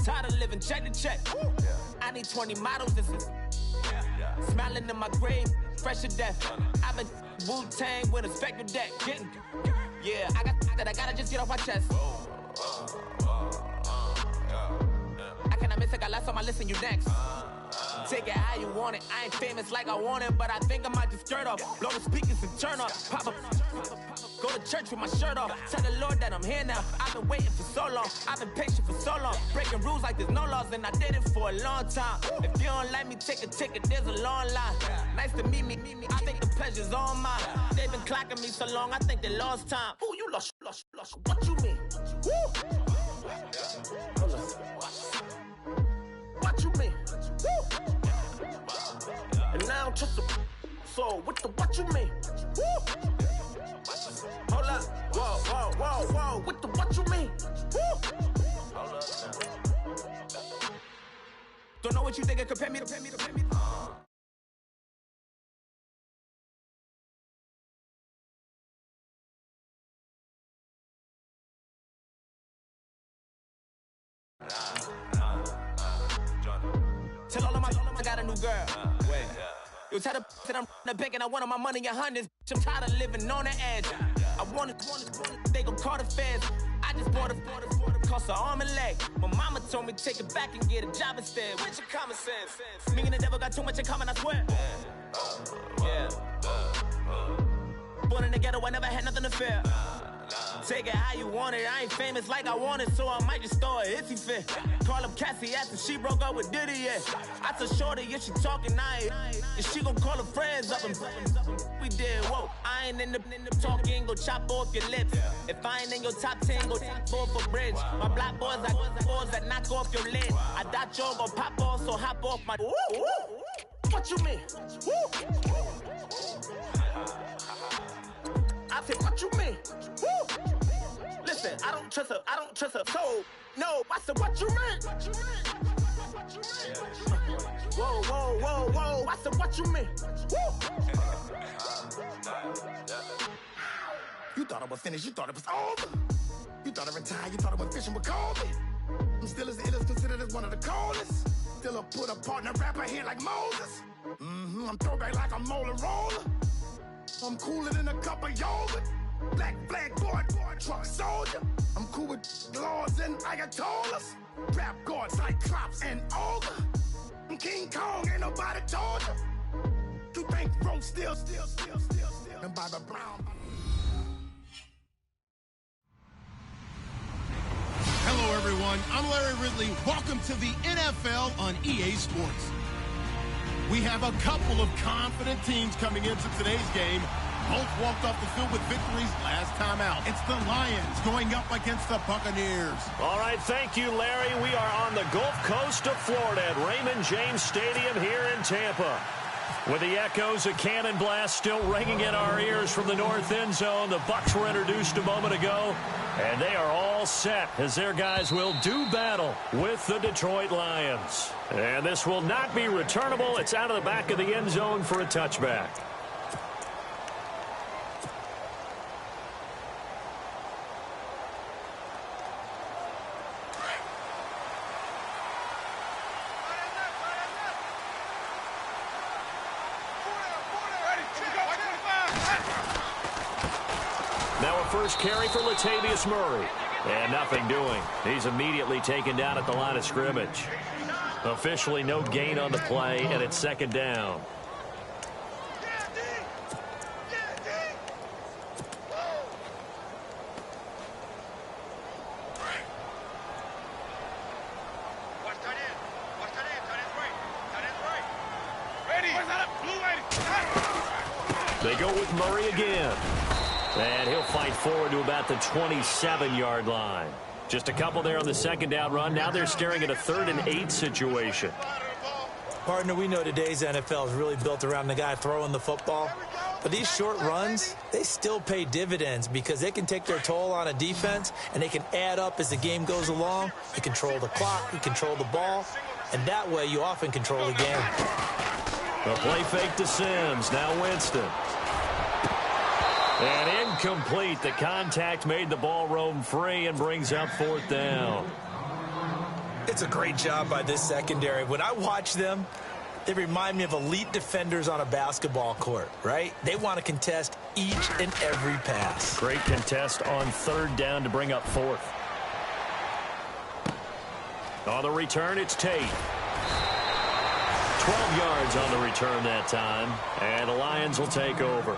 tired of living check to check. I need 20 models. This is smiling in my grave, fresh to death. I've been Wu-Tang with a spectral deck. Getting, yeah, I gotta just get off my chest. I cannot miss it, got last on my list and you next. Take it how you want it. I ain't famous like I want it, but I think I might just skirt off. Blow the speakers and turn up. Pop up. Go to church with my shirt off. Tell the Lord that I'm here now. I've been waiting for so long. I've been patient for so long. Breaking rules like there's no laws, and I did it for a long time. If you don't like me, take a ticket. There's a long line. Nice to meet me. I think the pleasure's all mine. They've been clocking me so long, I think they lost time. Ooh, you lost. What you mean? Woo! What you mean? Woo! And now I'm just a so what you mean? Woo! Hold up, whoa, what you mean? Woo! Hold up. Don't know what you think, compare me to. Tell all of my got a new girl. Wait. You tell the that I'm the bank and I want my money in hundreds. I'm tired of living on the edge. I want it, they gon' call the feds. I just bought a cost an arm and leg. My mama told me take it back and get a job instead. Where's your common sense? Me and the devil got too much in common, I swear. Yeah. Born in the ghetto, I never had nothing to fear. Take it how you want it. I ain't famous like I want it, so I might just throw a hissy fit. Call up Cassie after she broke up with Diddy, yeah. I told Shorty if she talking, and she gon' call her friends up and we did, whoa. I ain't in the talking, go chop off your lips. If I ain't in your top 10, go top 4 for bridge. My black boys like boys that knock off your lid. I thought y'all gon' pop off, so hop off my. What you mean? I said, what you mean? Woo! Listen, I don't trust her soul. No, I said, what you mean? Whoa, I said, what you mean? Woo! You thought I was finished, you thought it was over. You thought I retired, you thought I went fishing with Kobe. I'm still as ill as considered as one of the coldest. Still a put a partner rapper here like Moses. I'm throwback like a molar roller. I'm cooler than a cup of yogurt. Black flag boy, truck soldier. I'm cool with laws and Ayatollahs. Rap god, Cyclops and Ogre. I'm King Kong, ain't nobody told you. You think Rome still. And Bobby Brown. Hello, everyone. I'm Larry Ridley. Welcome to the NFL on EA Sports. We have a couple of confident teams coming into today's game. Both walked off the field with victories last time out. It's the Lions going up against the Buccaneers. All right, thank you, Larry. We are on the Gulf Coast of Florida at Raymond James Stadium here in Tampa. With the echoes of cannon blast still ringing in our ears from the north end zone, the Bucs were introduced a moment ago, and they are all set as their guys will do battle with the Detroit Lions. And this will not be returnable. It's out of the back of the end zone for a touchback. Now a first carry for Latavius Murray. And nothing doing. He's immediately taken down at the line of scrimmage. Officially no gain on the play, and it's second down. They go with Murray again. And he'll fight forward to about the 27-yard line. Just a couple there on the second down run. Now they're staring at a 3rd and 8 situation. Partner, we know today's NFL is really built around the guy throwing the football. But these short runs, they still pay dividends because they can take their toll on a defense and they can add up as the game goes along. You control the clock, you control the ball, and that way you often control the game. A play fake to Sims. Now Winston. And incomplete. The contact made the ball roam free and brings up 4th down. It's a great job by this secondary. When I watch them, they remind me of elite defenders on a basketball court, right? They want to contest each and every pass. Great contest on third down to bring up fourth. On the return, it's Tate. 12 yards on the return that time, and the Lions will take over.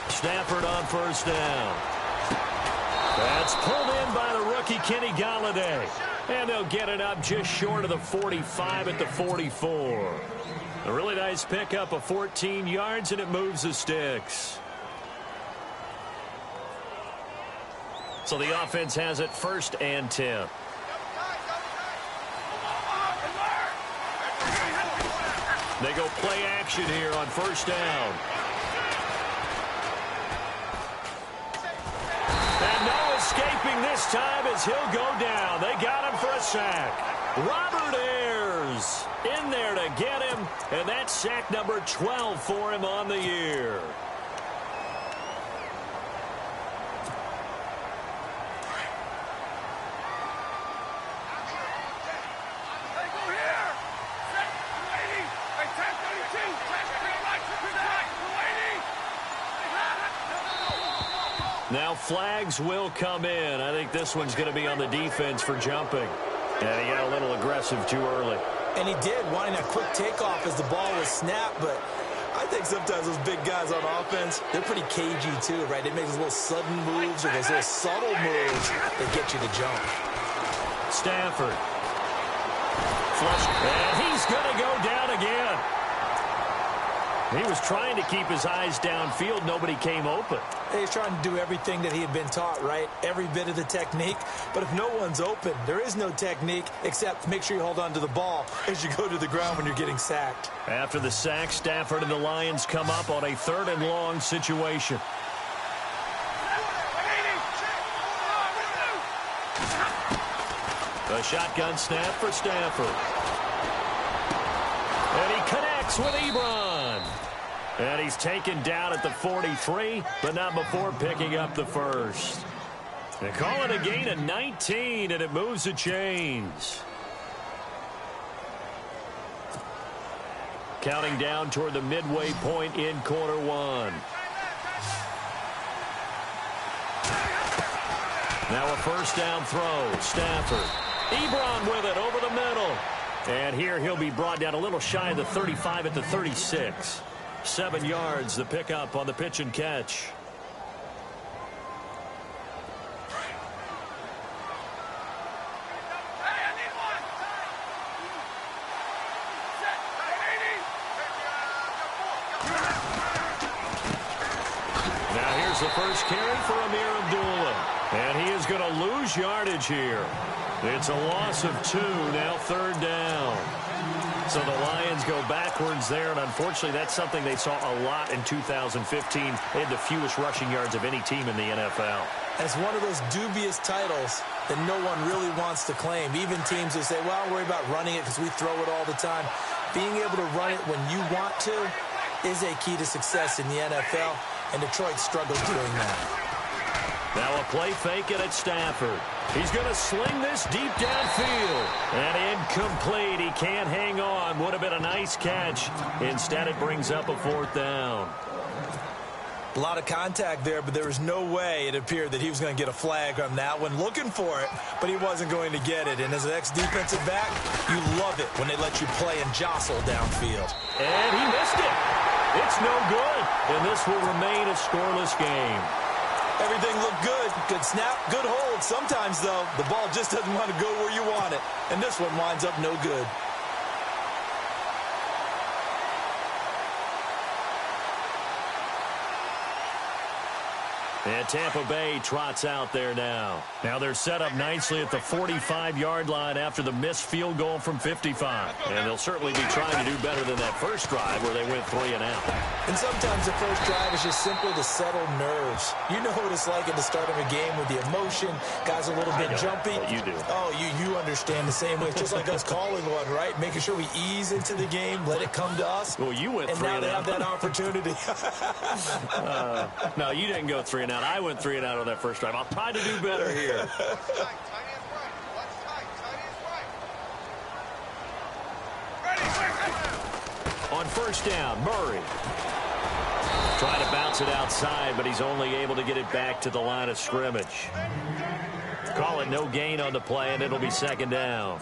Stafford on first down. That's pulled in by the rookie Kenny Golladay. And they'll get it up just short of the 45 at the 44. A really nice pickup of 14 yards, and it moves the sticks. So the offense has it 1st and 10. They go play action here on first down. And no escaping this time as he'll go down. They got him for a sack. Robert Ayers in there to get him, and that's sack number 12 for him on the year. Now flags will come in. I think this one's going to be on the defense for jumping. And he got a little aggressive too early. And he did, wanting a quick takeoff as the ball was snapped. But I think sometimes those big guys on offense, they're pretty cagey too, right? They make those little sudden moves or those little subtle moves that get you to jump. Stafford. Flush. And he's going to go down again. He was trying to keep his eyes downfield. Nobody came open. He's trying to do everything that he had been taught, right? Every bit of the technique. But if no one's open, there is no technique except make sure you hold on to the ball as you go to the ground when you're getting sacked. After the sack, Stafford and the Lions come up on a 3rd and long situation. A shotgun snap for Stafford. And he connects with Ebron. And he's taken down at the 43, but not before picking up the first. They call it a gain of 19, and it moves the chains. Counting down toward the midway point in quarter one. Now a first down throw. Stafford. Ebron with it over the middle. And here he'll be brought down a little shy of the 35 at the 36. 7 yards, the pickup on the pitch and catch. Now here's the first carry for Amir Abdullah. And he is going to lose yardage here. It's a loss of 2, now 3rd down. So the Lions go backwards there, and unfortunately that's something they saw a lot in 2015. They had the fewest rushing yards of any team in the NFL. It's one of those dubious titles that no one really wants to claim. Even teams that say, well, I'll worry about running it because we throw it all the time. Being able to run it when you want to is a key to success in the NFL, and Detroit struggles doing that. Now a play fake it at Stafford. He's going to sling this deep downfield. And incomplete. He can't hang on. Would have been a nice catch. Instead, it brings up a 4th down. A lot of contact there, but there was no way it appeared that he was going to get a flag on that one. Looking for it, but he wasn't going to get it. And as an ex-defensive back, you love it when they let you play and jostle downfield. And he missed it. It's no good. And this will remain a scoreless game. Everything looked good. Good snap, good hold. Sometimes, though, the ball just doesn't want to go where you want it. And this one winds up no good. And Tampa Bay trots out there now. Now they're set up nicely at the 45-yard line after the missed field goal from 55. And they'll certainly be trying to do better than that first drive where they went 3 and out. And sometimes the first drive is just simply to settle nerves. You know what it's like at the start of a game with the emotion. Guys are a little bit jumpy. You do. Oh, you understand the same way. It's just like us calling one, right? Making sure we ease into the game, let it come to us. Well, you went 3 and out. And now they have that opportunity. No, you didn't go 3 and out. I went 3 and out on that first drive. I'll try to do better here. On first down, Murray. Trying to bounce it outside, but he's only able to get it back to the line of scrimmage. Call it no gain on the play, and it'll be second down.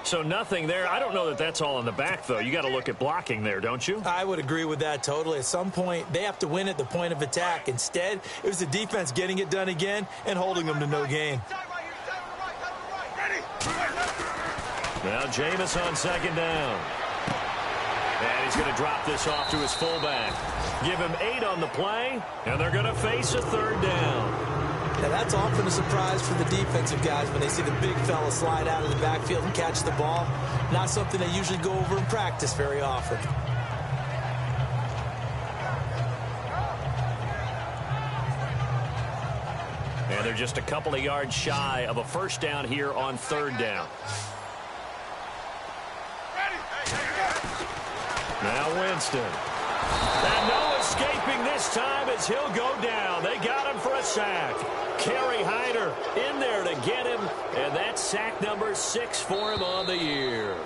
So nothing there. I don't know that that's all in the back, though. You got to look at blocking there, don't you? I would agree with that totally. At some point, they have to win at the point of attack. Instead, it was the defense getting it done again and holding them to no gain. Now Jameis on second down. And he's going to drop this off to his fullback. Give him 8 on the play, and they're going to face a third down. Now, that's often a surprise for the defensive guys when they see the big fella slide out of the backfield and catch the ball. Not something they usually go over in practice very often. And they're just a couple of yards shy of a first down here on third down. Now Winston. And no escaping this time as he'll go down. They got him for a sack. Kerry Hyder in there to get him, and that's sack number 6 for him on the year.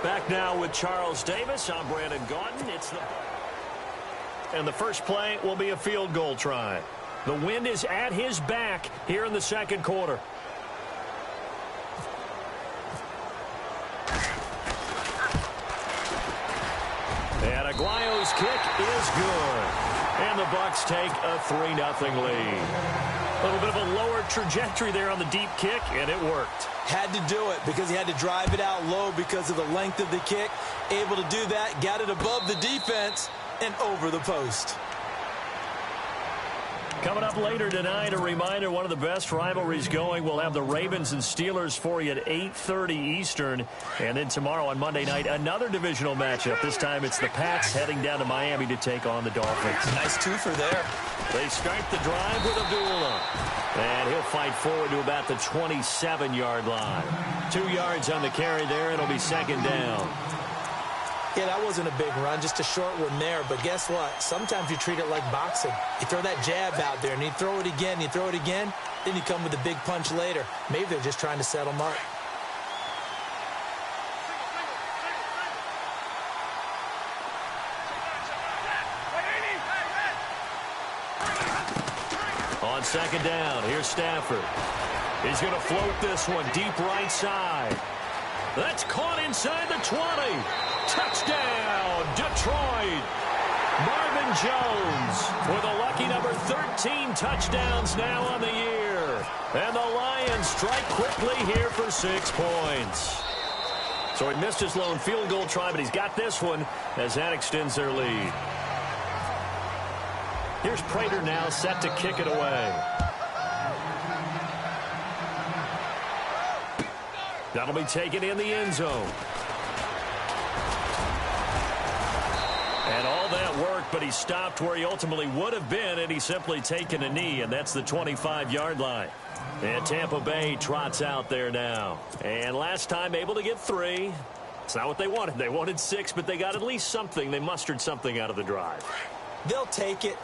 Back now with Charles Davis. I'm Brandon Gaudin. And the first play will be a field goal try. The wind is at his back here in the second quarter. And Aguayo's kick is good. And the Bucs take a 3-0 lead. A little bit of a lower trajectory there on the deep kick, and it worked. Had to do it because he had to drive it out low because of the length of the kick. Able to do that, got it above the defense and over the post. Coming up later tonight, a reminder, one of the best rivalries going. We'll have the Ravens and Steelers for you at 8:30 Eastern. And then tomorrow on Monday night, another divisional matchup. This time it's the Pats heading down to Miami to take on the Dolphins. Nice twofer there. They start the drive with Abdullah. And he'll fight forward to about the 27-yard line. 2 yards on the carry there. It'll be second down. Yeah, that wasn't a big run, just a short one there. But guess what? Sometimes you treat it like boxing. You throw that jab out there, and you throw it again, you throw it again, then you come with a big punch later. Maybe they're just trying to settle him up. On second down, here's Stafford. He's going to float this one deep right side. That's caught inside the 20. Touchdown, Detroit. Marvin Jones with a lucky number 13 touchdowns now on the year. And the Lions strike quickly here for 6 points. So he missed his lone field goal try, but he's got this one as that extends their lead. Here's Prater now set to kick it away. That'll be taken in the end zone. And all that worked, but he stopped where he ultimately would have been, and he's simply taken a knee, and that's the 25-yard line. And Tampa Bay trots out there now. And last time able to get 3. It's not what they wanted. They wanted 6, but they got at least something. They mustered something out of the drive. They'll take it.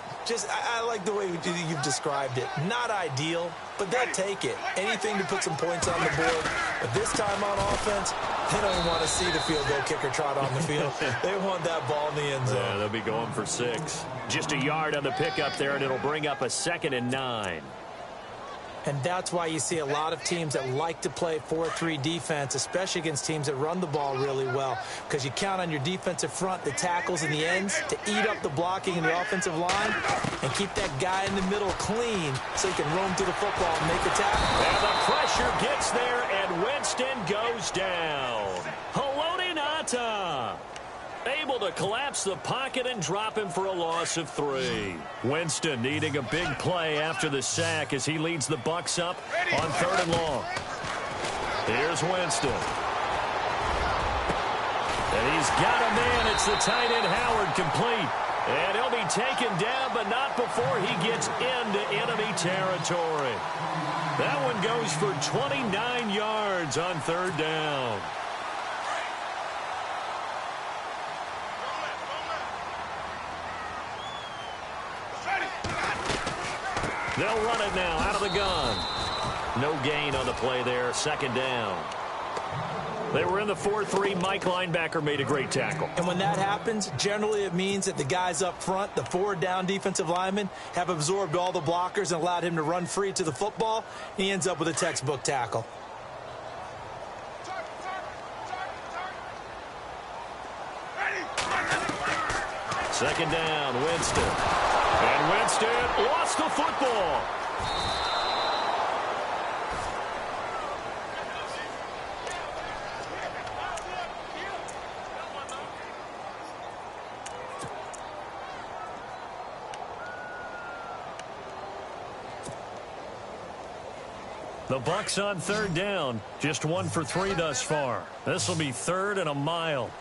I like the way you've described it. Not ideal, but they'll take it. Anything to put some points on the board. But this time on offense, they don't even want to see the field goal kicker trot on the field. They want that ball in the end zone. Yeah, they'll be going for 6. Just a yard on the pickup there, and it'll bring up a 2nd and 9. And that's why you see a lot of teams that like to play 4-3 defense, especially against teams that run the ball really well, because you count on your defensive front, the tackles and the ends, to eat up the blocking in the offensive line and keep that guy in the middle clean so he can roam through the football and make a tackle. And the pressure gets there, and Winston goes down. Haloti Ngata able to collapse the pocket and drop him for a loss of 3. Winston needing a big play after the sack as he leads the Bucs up on 3rd and long. Here's Winston. And he's got a man. It's the tight end Howard, complete. And he'll be taken down, but not before he gets into enemy territory. That one goes for 29 yards on 3rd down. They'll run it now out of the gun. No gain on the play there. 2nd down. They were in the 4-3. Mike linebacker made a great tackle. And when that happens, generally it means that the guys up front, the 4 down defensive linemen, have absorbed all the blockers and allowed him to run free to the football. He ends up with a textbook tackle. Second down, Winston. And Winston lost the football. The Bucs on 3rd down. Just 1 for 3 thus far. This will be 3rd and a mile.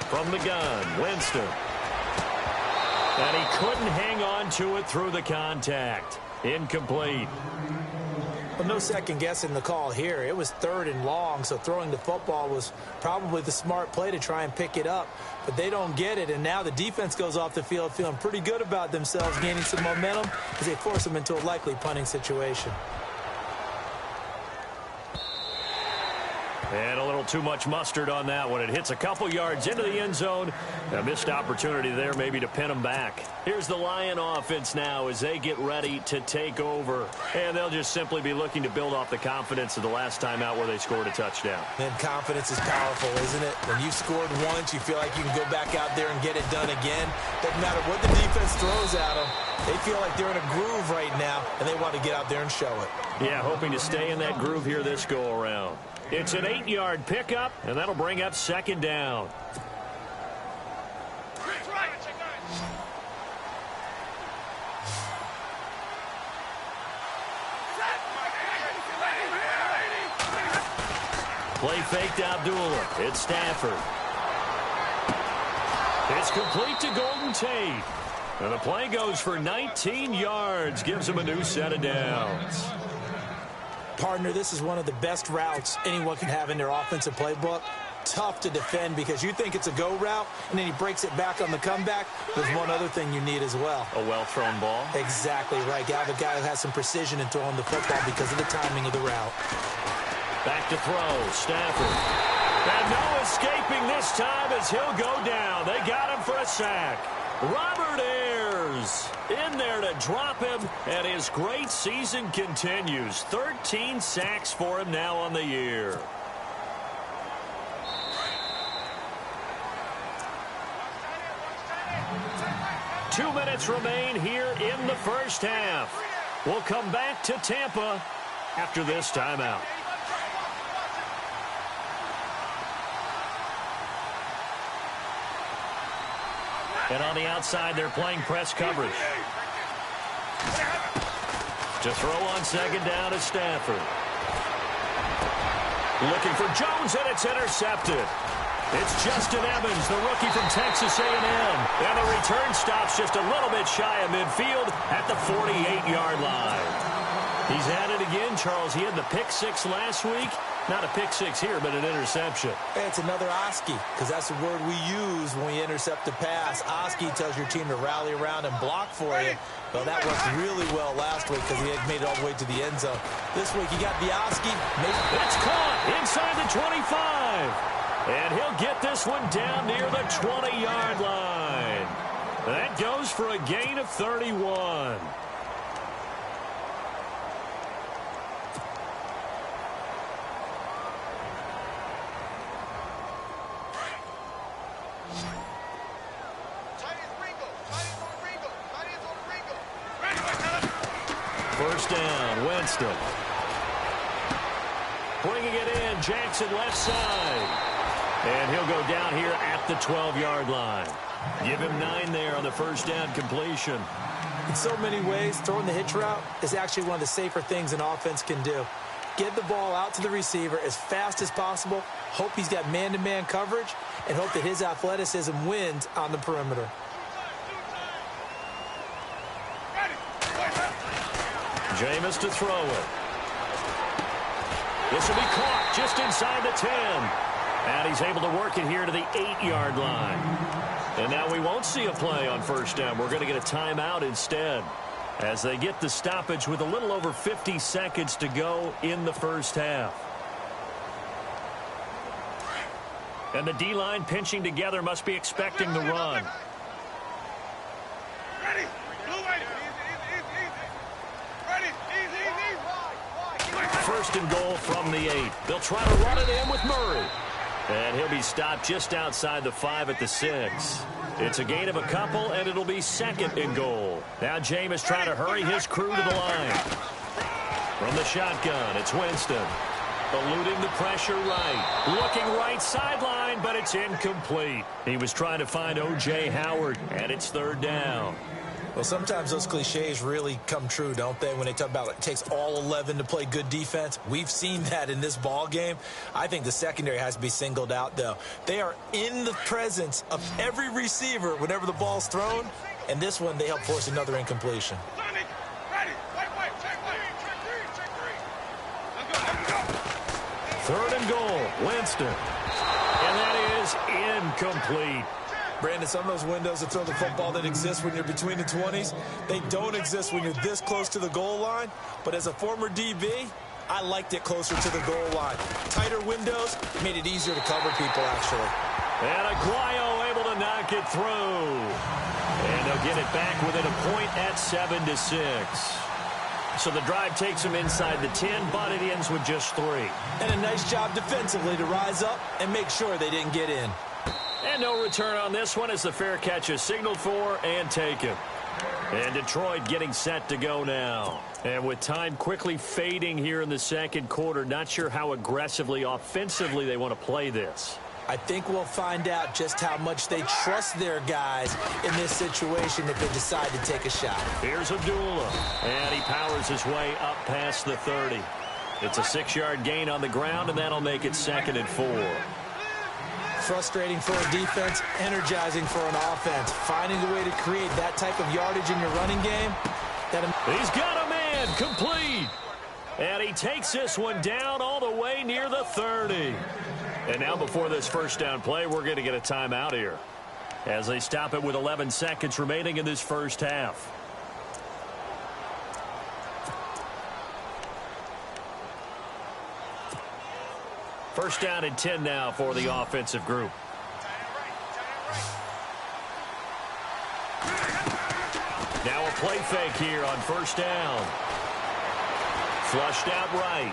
From the gun, Winston. And he couldn't hang on to it through the contact. Incomplete. Well, no second guessing the call here. It was 3rd and long, so throwing the football was probably the smart play to try and pick it up. But they don't get it, and now the defense goes off the field feeling pretty good about themselves, gaining some momentum as they force them into a likely punting situation. And a little too much mustard on that one. It hits a couple yards into the end zone. A missed opportunity there maybe to pin them back. Here's the Lion offense now as they get ready to take over. And they'll just simply be looking to build off the confidence of the last time out where they scored a touchdown. And confidence is powerful, isn't it? When you scored once, you feel like you can go back out there and get it done again. Doesn't matter what the defense throws at them. They feel like they're in a groove right now, and they want to get out there and show it. Yeah, hoping to stay in that groove here this go-around. It's an 8-yard pickup, and that'll bring up 2nd down. Play fake to Abdullah. It's Stafford. It's complete to Golden Tate. And the play goes for 19 yards. Gives him a new set of downs. Partner, this is one of the best routes anyone can have in their offensive playbook. Tough to defend because you think it's a go route, and then he breaks it back on the comeback. There's one other thing you need as well. A well-thrown ball? Exactly right. You have a guy who has some precision in throwing the football because of the timing of the route. Back to throw, Stafford. And no escaping this time as he'll go down. They got him for a sack. Robert Ayers in there to drop him, and his great season continues. 13 sacks for him now on the year. Two minutes remain here in the first half. We'll come back to Tampa after this timeout. And on the outside, they're playing press coverage. To throw on 2nd down is Stafford. Looking for Jones, and it's intercepted. It's Justin Evans, the rookie from Texas A&M. And the return stops just a little bit shy of midfield at the 48-yard line. He's at it again, Charles. He had the pick 6 last week. Not a pick 6 here, but an interception. Hey, it's another Oski, because that's the word we use when we intercept a pass. Oski tells your team to rally around and block for you. Well, that worked really well last week because he had made it all the way to the end zone. This week, he got the Oski. It's caught inside the 25. And he'll get this one down near the 20-yard line. That goes for a gain of 31. First down, Winston. Bringing it in, Jackson left side. And he'll go down here at the 12-yard line. Give him 9 there on the first down completion. In so many ways, throwing the hitch route is actually one of the safer things an offense can do. Get the ball out to the receiver as fast as possible, hope he's got man-to-man coverage, and hope that his athleticism wins on the perimeter. Jameis to throw it. This will be caught just inside the 10. And he's able to work it here to the 8-yard line. And now we won't see a play on first down. We're going to get a timeout instead as they get the stoppage with a little over 50 seconds to go in the first half. And the D-line pinching together must be expecting the run. First and goal from the 8. They'll try to run it in with Murray. And he'll be stopped just outside the 5 at the 6. It's a gain of a couple, and it'll be second and goal. Now Jameis trying to hurry his crew to the line. From the shotgun, it's Winston. Eluding the pressure right. Looking right sideline, but it's incomplete. He was trying to find O.J. Howard, and it's third down. Well, sometimes those cliches really come true, don't they, when they talk about it takes all 11 to play good defense. We've seen that in this ball game. I think the secondary has to be singled out, though. They are in the presence of every receiver whenever the ball's thrown, and this one they help force another incompletion. Third and goal, Winston. And that is incomplete. Brandon, some of those windows to throw the football that exist when you're between the 20s, they don't exist when you're this close to the goal line. But as a former DB, I liked it closer to the goal line. Tighter windows made it easier to cover people, actually. And Aguayo able to knock it through. And they'll get it back within a point at 7-6. So the drive takes them inside the 10, but it ends with just 3. And a nice job defensively to rise up and make sure they didn't get in. And no return on this one as the fair catch is signaled for and taken. And Detroit getting set to go now. And with time quickly fading here in the second quarter, not sure how aggressively, offensively they want to play this. I think we'll find out just how much they trust their guys in this situation if they decide to take a shot. Here's Abdullah. And he powers his way up past the 30. It's a 6-yard gain on the ground, and that'll make it 2nd and 4. Frustrating for a defense, energizing for an offense. Finding a way to create that type of yardage in your running game. He's got a man, complete. And he takes this one down all the way near the 30. And now before this first down play, we're going to get a timeout here as they stop it with 11 seconds remaining in this first half. First down and 10 now for the offensive group. Now a play fake here on first down. Flushed out right.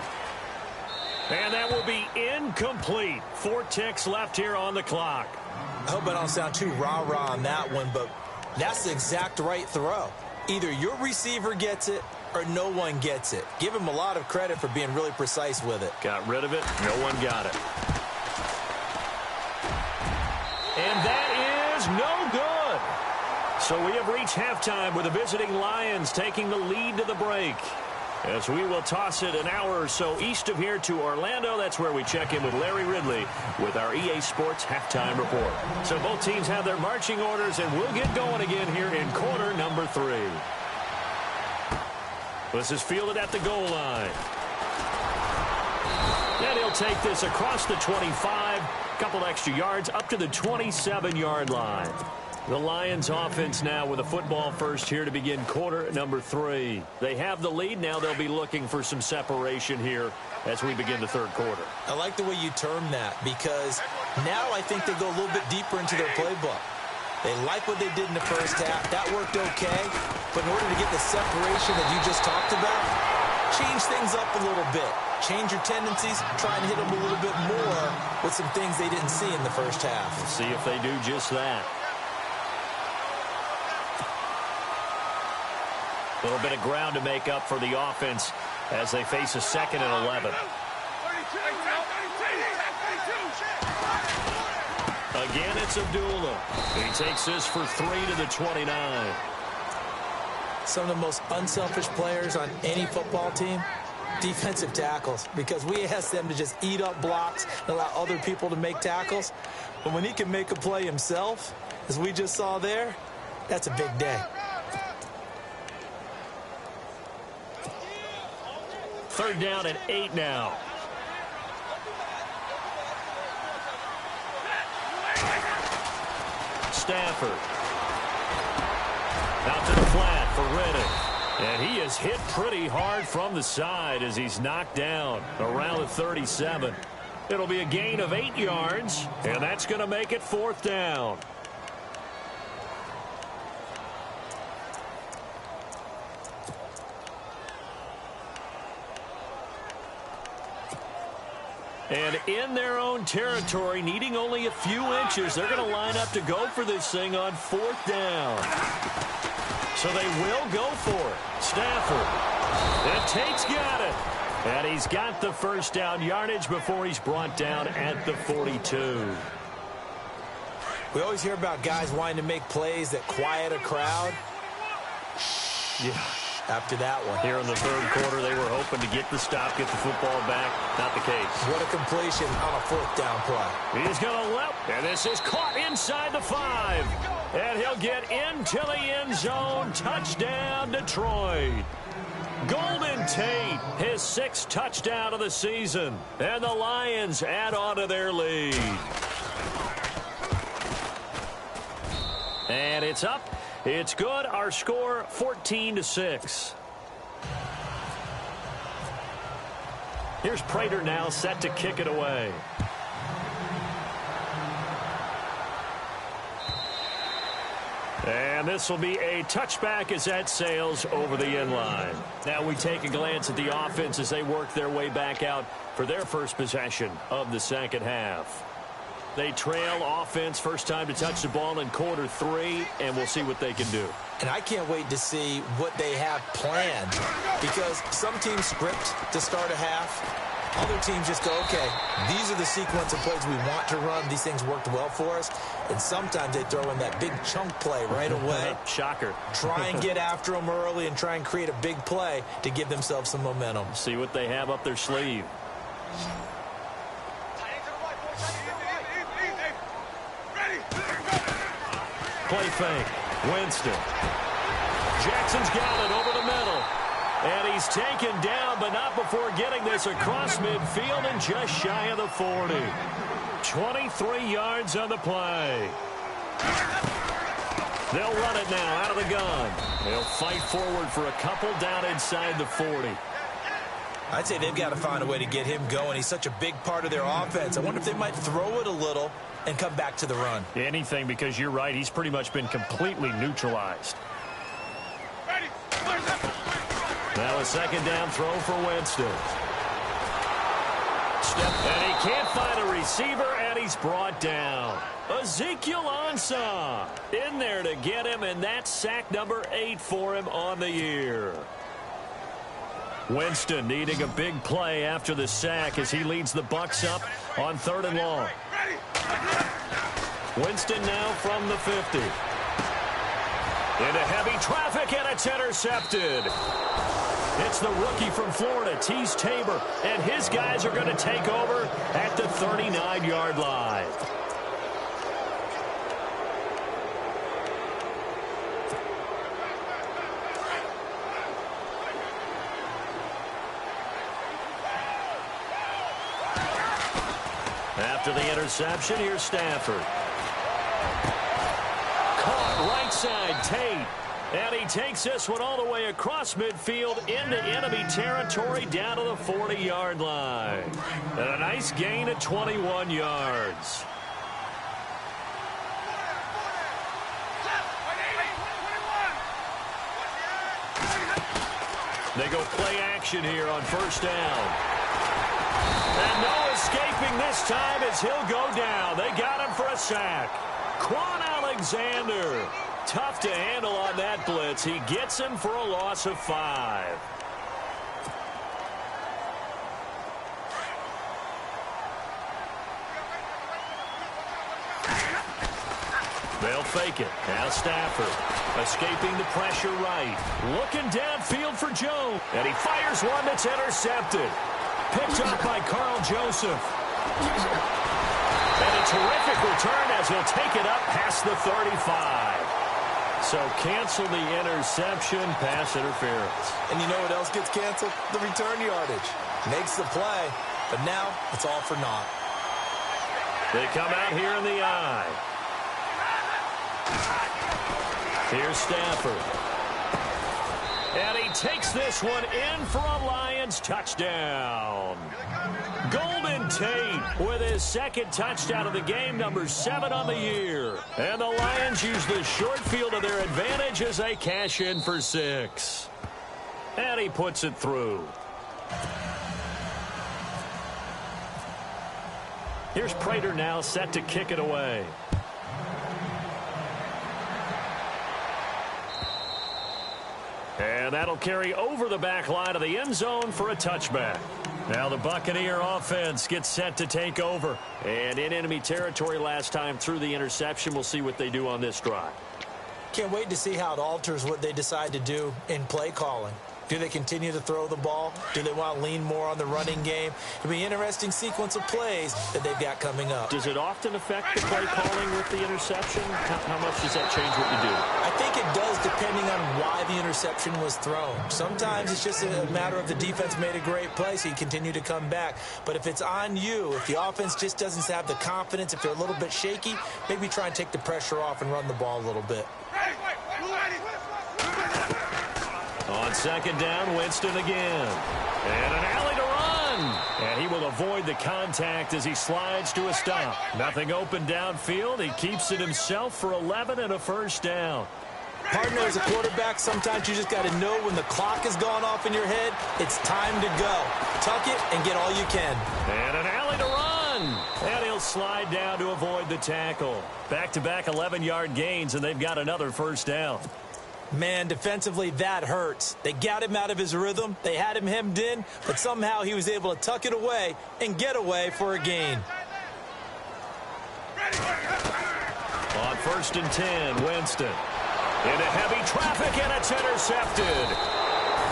And that will be incomplete. 4 ticks left here on the clock. I hope I don't sound too rah-rah on that one, but that's the exact right throw. Either your receiver gets it or no one gets it. Give him a lot of credit for being really precise with it. Got rid of it. No one got it. And that is no good. So we have reached halftime with the visiting Lions taking the lead to the break. As we will toss it an hour or so east of here to Orlando. That's where we check in with Larry Ridley with our EA Sports halftime report. So both teams have their marching orders, and we'll get going again here in quarter number 3. This is fielded at the goal line. And he'll take this across the 25, couple extra yards up to the 27-yard line. The Lions offense now with a football first here to begin quarter number 3. They have the lead. Now they'll be looking for some separation here as we begin the third quarter. I like the way you term that because now I think they go a little bit deeper into their playbook. They like what they did in the first half. That worked okay. But in order to get the separation that you just talked about, change things up a little bit. Change your tendencies. Try and hit them a little bit more with some things they didn't see in the first half. We'll see if they do just that. A little bit of ground to make up for the offense as they face a 2nd and 11. Again, it's Abdullah. He takes this for 3 to the 29. Some of the most unselfish players on any football team, defensive tackles, because we ask them to just eat up blocks and allow other people to make tackles. But when he can make a play himself, as we just saw there, that's a big day. Third down and 8 now. Stafford. Out to the flat for Riddick. And he is hit pretty hard from the side as he's knocked down around the 37. It'll be a gain of 8 yards, and that's going to make it 4th down. And in their own territory, needing only a few inches, they're going to line up to go for this thing on 4th down. So they will go for it. Stafford. And Tate's got it. And he's got the first down yardage before he's brought down at the 42. We always hear about guys wanting to make plays that quiet a crowd. Yeah. After that one. Here in the third quarter, they were hoping to get the stop, get the football back. Not the case. What a completion on a 4th down play. He's going to leap, and this is caught inside the 5. And he'll get into the end zone. Touchdown, Detroit. Golden Tate, his 6th touchdown of the season. And the Lions add on to their lead. And it's up. It's good. Our score, 14-6. Here's Prater now set to kick it away. And this will be a touchback as that sails over the end line. Now we take a glance at the offense as they work their way back out for their first possession of the second half. They trail offense, first time to touch the ball in quarter 3, and we'll see what they can do. And I can't wait to see what they have planned, because some teams script to start a half. Other teams just go, okay, these are the sequence of plays we want to run. These things worked well for us. And sometimes they throw in that big chunk play right away. Shocker. Try and get after them early and try and create a big play to give themselves some momentum. See what they have up their sleeve. Play fake. Winston. Jackson's got it over the middle. And he's taken down, but not before getting this across midfield and just shy of the 40. 23 yards on the play. They'll run it now out of the gun. They'll fight forward for a couple down inside the 40. I'd say they've got to find a way to get him going. He's such a big part of their offense. I wonder if they might throw it a little and come back to the run. Anything, because you're right. He's pretty much been completely neutralized. Now a second down throw for Winston. And he can't find a receiver, and he's brought down. Ezekiel Ansah in there to get him, and that's sack number 8 for him on the year. Winston needing a big play after the sack as he leads the Bucs up on 3rd and long. Winston now from the 50. Into heavy traffic, and it's intercepted. It's the rookie from Florida, Tease Tabor, and his guys are going to take over at the 39-yard line. After the interception, here's Stafford. Caught right side, Tate. And he takes this one all the way across midfield into enemy territory down to the 40-yard line. And a nice gain of 21 yards. They go play action here on 1st down. And no escaping this time as he'll go down. They got him for a sack. Quan Alexander. Tough to handle on that blitz. He gets him for a loss of 5. They'll fake it. Now Stafford escaping the pressure right. Looking downfield for Joe. And he fires one that's intercepted. Picked up by Carl Joseph. And a terrific return as he'll take it up past the 35. So cancel the interception, pass interference. And you know what else gets canceled? The return yardage. Makes the play, but now it's all for naught. They come out here in the eye. Here's Stafford. And he takes this one in for a Lions touchdown. Golden Tate with his second touchdown of the game, number 7 on the year. And the Lions use the short field to their advantage as they cash in for 6. And he puts it through. Here's Prater now set to kick it away. And that'll carry over the back line of the end zone for a touchback. Now the Buccaneer offense gets set to take over. And in enemy territory last time through the interception. We'll see what they do on this drive. Can't wait to see how it alters what they decide to do in play calling. Do they continue to throw the ball? Do they want to lean more on the running game? It'll be an interesting sequence of plays that they've got coming up. Does it often affect the play calling with the interception? How much does that change what you do? I think it does, depending on why the interception was thrown. Sometimes it's just a matter of the defense made a great play, so you continue to come back. But if it's on you, if the offense just doesn't have the confidence, if they're a little bit shaky, maybe try and take the pressure off and run the ball a little bit. On second down, Winston again. And an alley to run. And he will avoid the contact as he slides to a stop. Nothing open downfield. He keeps it himself for 11 and a first down. Partner, as a quarterback, sometimes you just got to know when the clock has gone off in your head, it's time to go. Tuck it and get all you can. And an alley to run. And he'll slide down to avoid the tackle. Back-to-back 11-yard gains, and they've got another first down. Man, defensively, that hurts. They got him out of his rhythm. They had him hemmed in, but somehow he was able to tuck it away and get away for a gain. On 1st and 10, Winston. Into heavy traffic, and it's intercepted.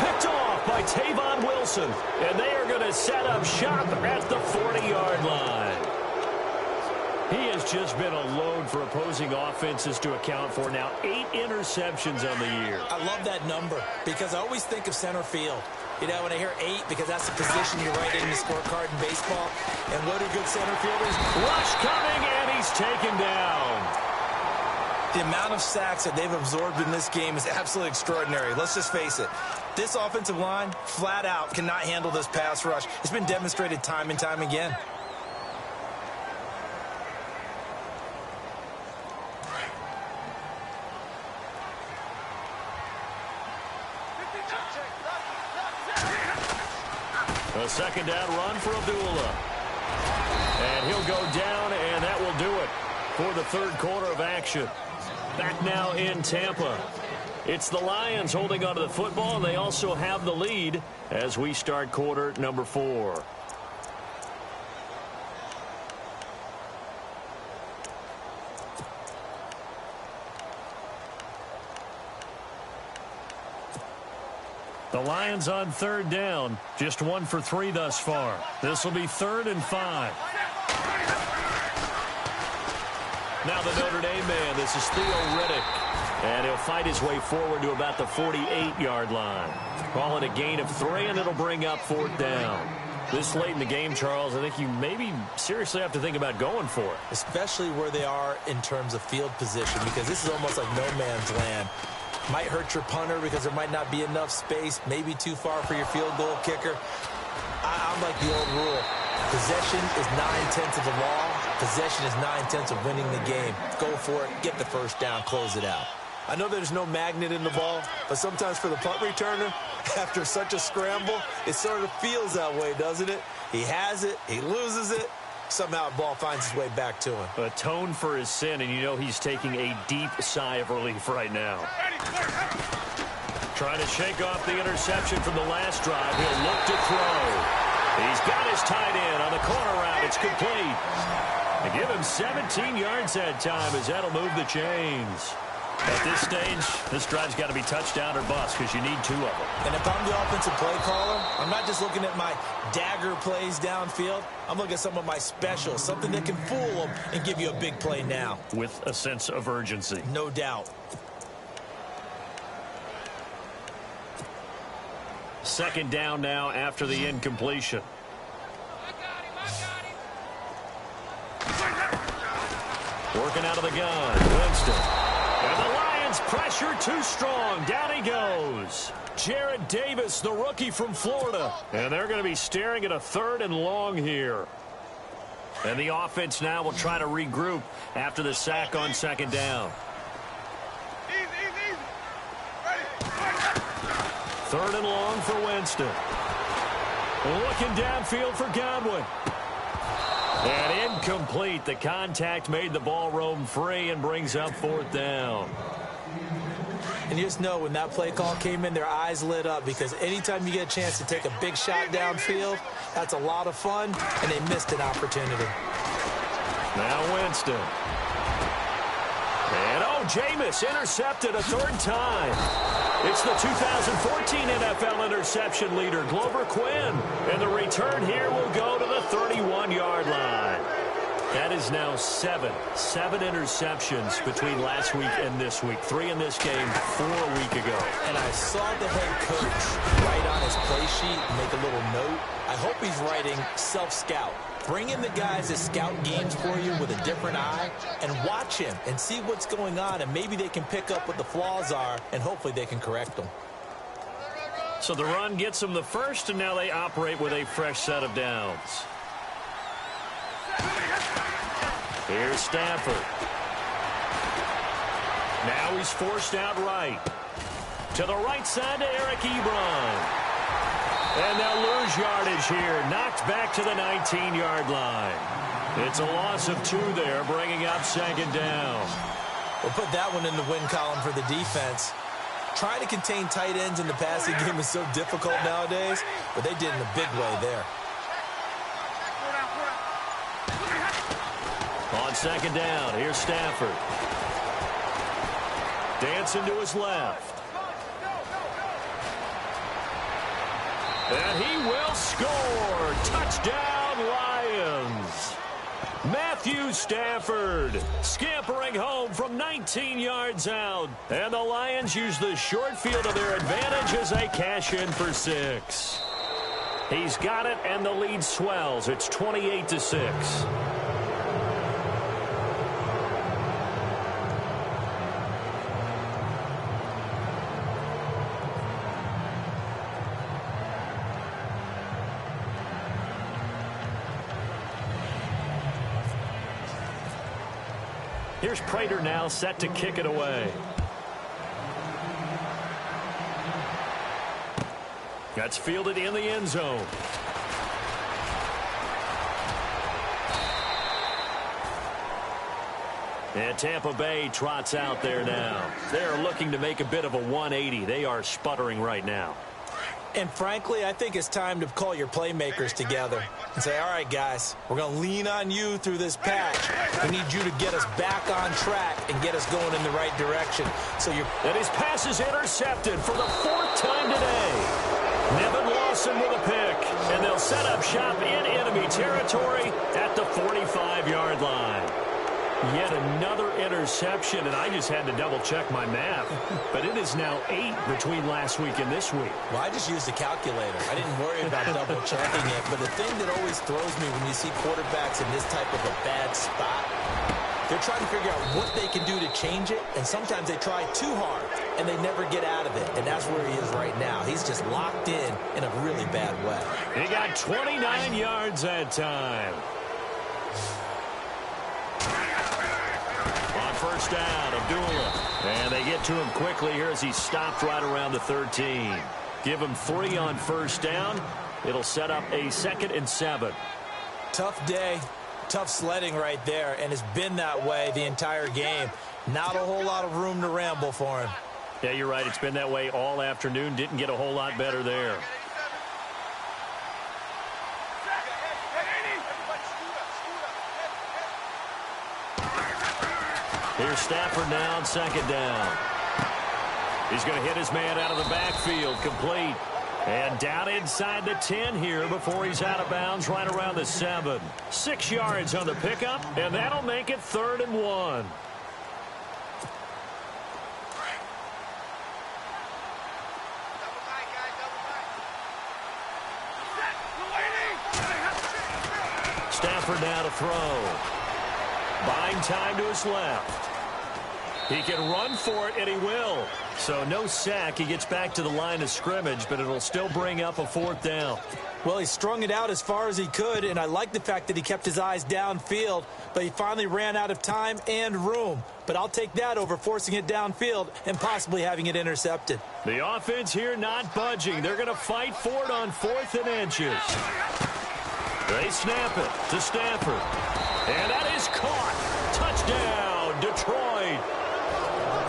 Picked off by Tavon Wilson, and they are going to set up shop at the 40-yard line. He has just been a load for opposing offenses to account for. Now 8 interceptions on the year. I love that number because I always think of center field. You know, when I hear 8, because that's the position you write in the scorecard in baseball. And what are good center fielders? Rush coming, and he's taken down. The amount of sacks that they've absorbed in this game is absolutely extraordinary. Let's just face it. This offensive line, flat out, cannot handle this pass rush. It's been demonstrated time and time again. A second down run for Abdullah. And he'll go down, and that will do it for the third quarter of action. Back now in Tampa. It's the Lions holding onto the football, and they also have the lead as we start quarter number 4. The Lions on third down, just 1 for 3 thus far. This will be 3rd and 5. Now the Notre Dame man, this is Theo Riddick. And he'll fight his way forward to about the 48-yard line. Call it a gain of 3, and it'll bring up 4th down. This late in the game, Charles, I think you maybe seriously have to think about going for it. Especially where they are in terms of field position, because this is almost like no man's land. Might hurt your punter because there might not be enough space, maybe too far for your field goal kicker. I'm like the old rule. Possession is 9/10 of the law. Possession is 9/10 of winning the game. Go for it, get the first down, close it out. I know there's no magnet in the ball, but sometimes for the punt returner, after such a scramble, it sort of feels that way, doesn't it? He has it, he loses it. Somehow the ball finds its way back to him. Atone for his sin, and you know he's taking a deep sigh of relief right now. Trying to shake off the interception from the last drive. He'll look to throw. He's got his tight end on the corner route. It's complete. And give him 17 yards that time as that'll move the chains. At this stage, this drive's got to be touchdown or bust because you need 2 of them. And if I'm the offensive play caller, I'm not just looking at my dagger plays downfield. I'm looking at some of my specials, something that can fool them and give you a big play now. With a sense of urgency. No doubt. Second down now after the incompletion. Working out of the gun, Winston. And the Lions pressure too strong. Down he goes. Jarrett Davis, the rookie from Florida. And they're going to be staring at a 3rd and long here. And the offense now will try to regroup after the sack on second down. 3rd and long for Winston. Looking downfield for Godwin. And incomplete. The contact made the ball roam free and brings up 4th down. And you just know when that play call came in, their eyes lit up because anytime you get a chance to take a big shot downfield, that's a lot of fun, and they missed an opportunity. Now Winston. And Jameis intercepted a 3rd time. It's the 2014 NFL interception leader, Glover Quinn. And the return here will go to the 31-yard line. That is now 7 interceptions between last week and this week. 3 in this game, 4 a week ago. And I saw the head coach write on his play sheet and make a little note. I hope he's writing self-scout. Bring in the guys that scout games for you with a different eye and watch him and see what's going on, and maybe they can pick up what the flaws are, and hopefully they can correct them. So the run gets them the first, and now they operate with a fresh set of downs. Here's Stafford. Now he's forced out right. To the right side to Eric Ebron. And they'll lose yardage here. Knocked back to the 19-yard line. It's a loss of 2 there, bringing up second down. We'll put that one in the win column for the defense. Trying to contain tight ends in the passing game is so difficult nowadays, but they did in a big way there. On second down, here's Stafford. Dancing to his left. And he will score. Touchdown, Lions. Matthew Stafford scampering home from 19 yards out. And the Lions use the short field to their advantage as they cash in for 6. He's got it, and the lead swells. It's 28-6. Here's Prater now set to kick it away. That's fielded in the end zone. And Tampa Bay trots out there now. They're looking to make a bit of a 180. They are sputtering right now. And frankly, I think it's time to call your playmakers together and say, all right, guys, we're going to lean on you through this patch. We need you to get us back on track and get us going in the right direction. And his pass is intercepted for the 4th time today. Nevin Lawson with a pick. And they'll set up shop in enemy territory at the 45-yard line. Yet another interception, and I just had to double-check my math. But it is now 8 between last week and this week. Well, I just used a calculator. I didn't worry about double-checking it. But the thing that always throws me when you see quarterbacks in this type of a bad spot, they're trying to figure out what they can do to change it, and sometimes they try too hard, and they never get out of it. And that's where he is right now. He's just locked in a really bad way. He got 29 yards that time. First down, Abdullah. And they get to him quickly here as he stopped right around the 13. Give him 3 on first down. It'll set up a 2nd and 7. Tough day, tough sledding right there, and it's been that way the entire game. Not a whole lot of room to ramble for him. Yeah, you're right. It's been that way all afternoon. Didn't get a whole lot better there. Here's Stafford now on second down. He's going to hit his man out of the backfield, complete. And down inside the 10 here before he's out of bounds right around the 7. 6 yards on the pickup, and that'll make it 3rd and 1. Stafford now to throw. Buying time to his left. He can run for it, and he will. So no sack. He gets back to the line of scrimmage, but it'll still bring up a 4th down. Well, he strung it out as far as he could, and I like the fact that he kept his eyes downfield, but he finally ran out of time and room. But I'll take that over forcing it downfield and possibly having it intercepted. The offense here not budging. They're going to fight for it on 4th and inches. They snap it to Stafford. And that is caught. Touchdown, Detroit.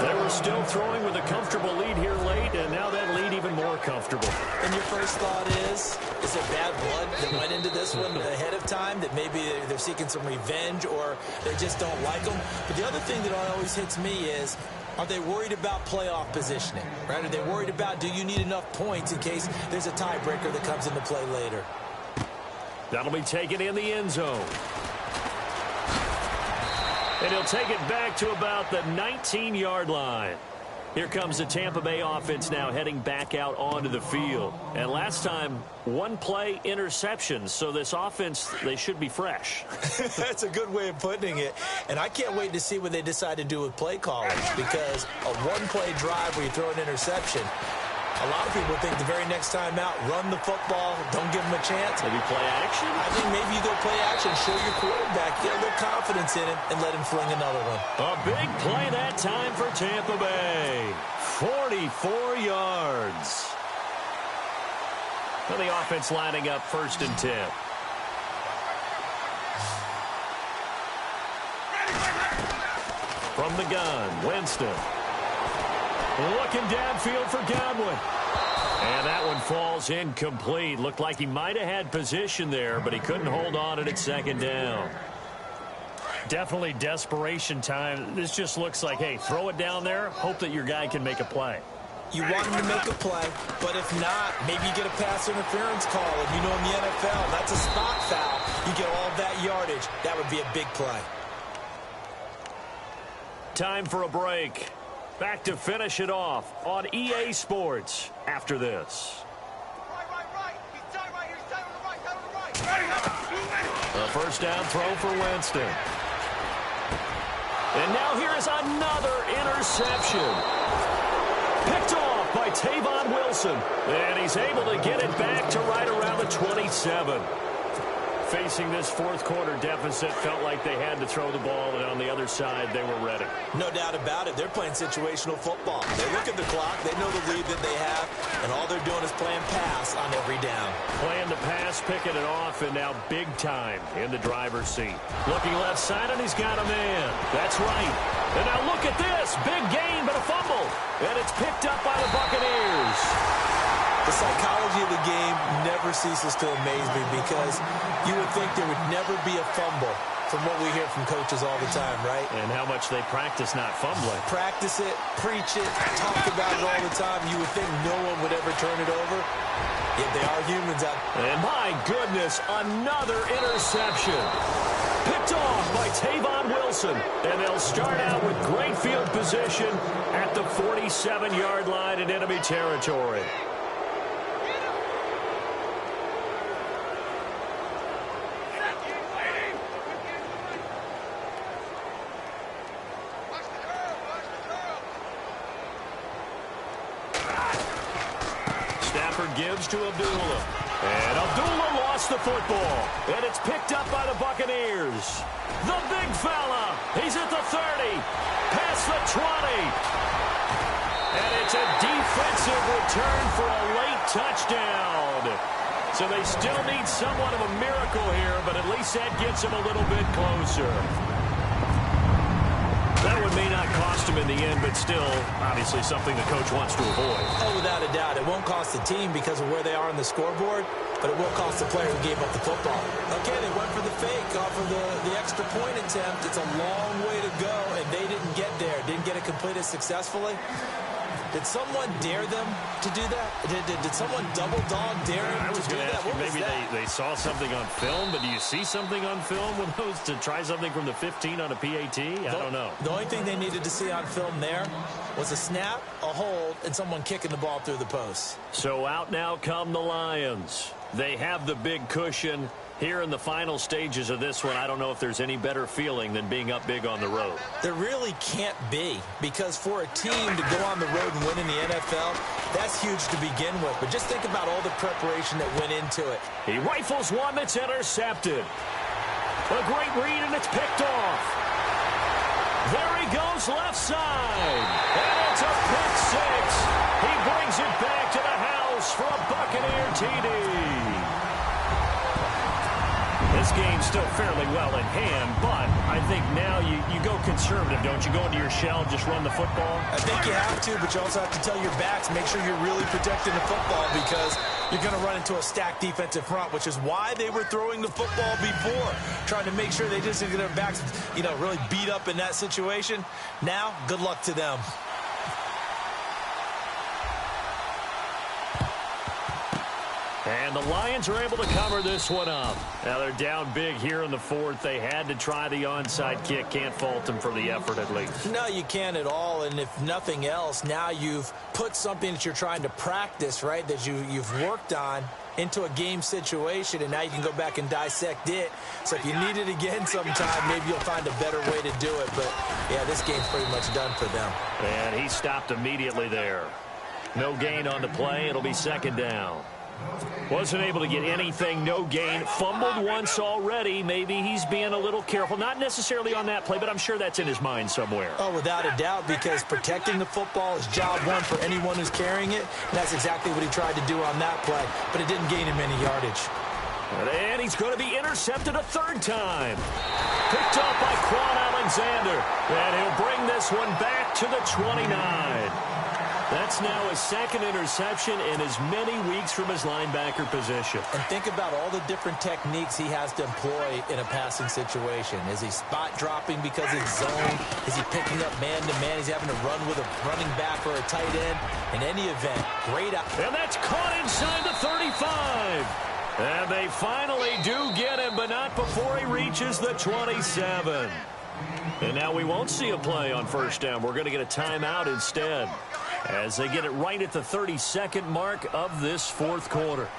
They were still throwing with a comfortable lead here late, and now that lead even more comfortable. And your first thought is there bad blood that went into this one ahead of time, that maybe they're seeking some revenge or they just don't like them? But the other thing that always hits me is, are they worried about playoff positioning? Right? Are they worried about, do you need enough points in case there's a tiebreaker that comes into play later? That'll be taken in the end zone. And he'll take it back to about the 19-yard line. Here comes the Tampa Bay offense now heading back out onto the field. And last time, 1 play interceptions. So this offense, they should be fresh. That's a good way of putting it. And I can't wait to see what they decide to do with play calling, because a 1-play drive where you throw an interception, a lot of people think the very next time out, run the football, don't give them a chance. Maybe play action? I think maybe you go play action, show your quarterback, get a little confidence in him, and let him fling another one. A big play that time for Tampa Bay. 44 yards. And the offense lining up 1st and 10. From the gun, Winston. Looking downfield for Godwin. And that one falls incomplete. Looked like he might have had position there, but he couldn't hold on at 2nd down. Definitely desperation time. This just looks like, hey, throw it down there, hope that your guy can make a play. You want him to make a play, but if not, maybe you get a pass interference call. And you know in the NFL, that's a spot foul. You get all that yardage. That would be a big play. Time for a break. Back to finish it off on EA Sports after this. A 1st down throw for Winston. And now here is another interception. Picked off by Tavon Wilson. And he's able to get it back to right around the 27. Facing this 4th quarter deficit, felt like they had to throw the ball, and on the other side, they were ready. No doubt about it. They're playing situational football. They look at the clock. They know the lead that they have, and all they're doing is playing pass on every down. Playing the pass, picking it off, and now big time in the driver's seat. Looking left side, and he's got a man. That's right. And now look at this. Big gain, but a fumble. And it's picked up by the Buccaneers. The psychology of the game never ceases to amaze me, because you would think there would never be a fumble from what we hear from coaches all the time, right? And how much they practice not fumbling. Practice it, preach it, talk about it all the time. You would think no one would ever turn it over. Yet they are humans out. And my goodness, another interception. Picked off by Tavon Wilson. And they'll start out with great field position at the 47-yard line in enemy territory. Gives to Abdullah. And Abdullah lost the football. And it's picked up by the Buccaneers. The big fella. He's at the 30. Past the 20. And it's a defensive return for a late touchdown. So they still need somewhat of a miracle here, but at least that gets them a little bit closer. That one may not cost him in the end, but still, obviously something the coach wants to avoid. Oh, without a doubt. It won't cost the team because of where they are on the scoreboard, but it will cost the player who gave up the football. Okay, they went for the fake off of the extra point attempt. It's a long way to go, and they didn't get there. Didn't get it completed successfully. Did someone dare them to do that? Did someone double dog dare them to do that? What was maybe they saw something on film, but do you see something on film with those to try something from the 15 on a PAT? I don't know. The only thing they needed to see on film there was a snap, a hold, and someone kicking the ball through the post. So out now come the Lions. They have the big cushion. Here in the final stages of this one, I don't know if there's any better feeling than being up big on the road. There really can't be, because for a team to go on the road and win in the NFL, that's huge to begin with. But just think about all the preparation that went into it. He rifles one that's intercepted. A great read, and it's picked off. There he goes left side. And it's a pick six. He brings it back to the house for a Buccaneer TD. This game's still fairly well in hand, but I think now you go conservative, don't you? Go into your shell, just run the football? I think you have to, but you also have to tell your backs, make sure you're really protecting the football because you're going to run into a stacked defensive front, which is why they were throwing the football before, trying to make sure they just get their backs, really beat up in that situation. Now, good luck to them. And the Lions are able to cover this one up. Now they're down big here in the fourth. They had to try the onside kick. Can't fault them for the effort at least. No, you can't at all. And if nothing else, now you've put something that you're trying to practice, right, that you've worked on into a game situation, and now you can go back and dissect it. So if you need it again sometime, maybe you'll find a better way to do it. But, yeah, this game's pretty much done for them. And he stopped immediately there. No gain on the play. It'll be second down. Wasn't able to get anything, no gain. Fumbled once already. Maybe he's being a little careful. Not necessarily on that play, but I'm sure that's in his mind somewhere. Oh, without a doubt, because protecting the football is job one for anyone who's carrying it. And that's exactly what he tried to do on that play, but it didn't gain him any yardage. And he's going to be intercepted a third time. Picked up by Quan Alexander. And he'll bring this one back to the 29. That's now his second interception in as many weeks from his linebacker position. And think about all the different techniques he has to employ in a passing situation. Is he spot dropping because it's zone? Is he picking up man-to-man? He's having to run with a running back or a tight end. In any event, great out. And that's caught inside the 35. And they finally do get him, but not before he reaches the 27. And now we won't see a play on first down. We're going to get a timeout instead, as they get it right at the 32nd mark of this fourth quarter.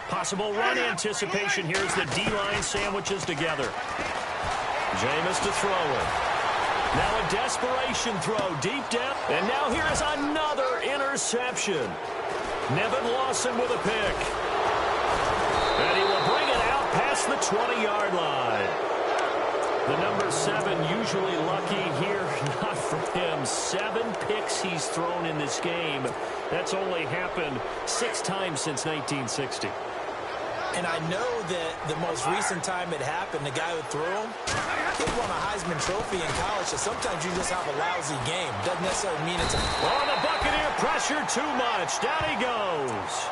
Possible run anticipation. Here's the D-line sandwiches together. Jameis to throw it. Now a desperation throw deep down. And now here is another interception. Nevin Lawson with a pick. And he will bring it out past the 20-yard line. The number 7 usually lucky here, not for him. 7 picks he's thrown in this game. That's only happened 6 times since 1960. And I know that the most recent time it happened, the guy who threw him, he won a Heisman Trophy in college, so sometimes you just have a lousy game. Doesn't necessarily mean it's a... Oh, the Buccaneer pressure too much. Down he goes.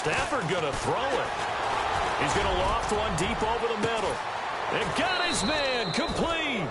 Stafford going to throw it. He's going to loft one deep over the middle. And got his man complete.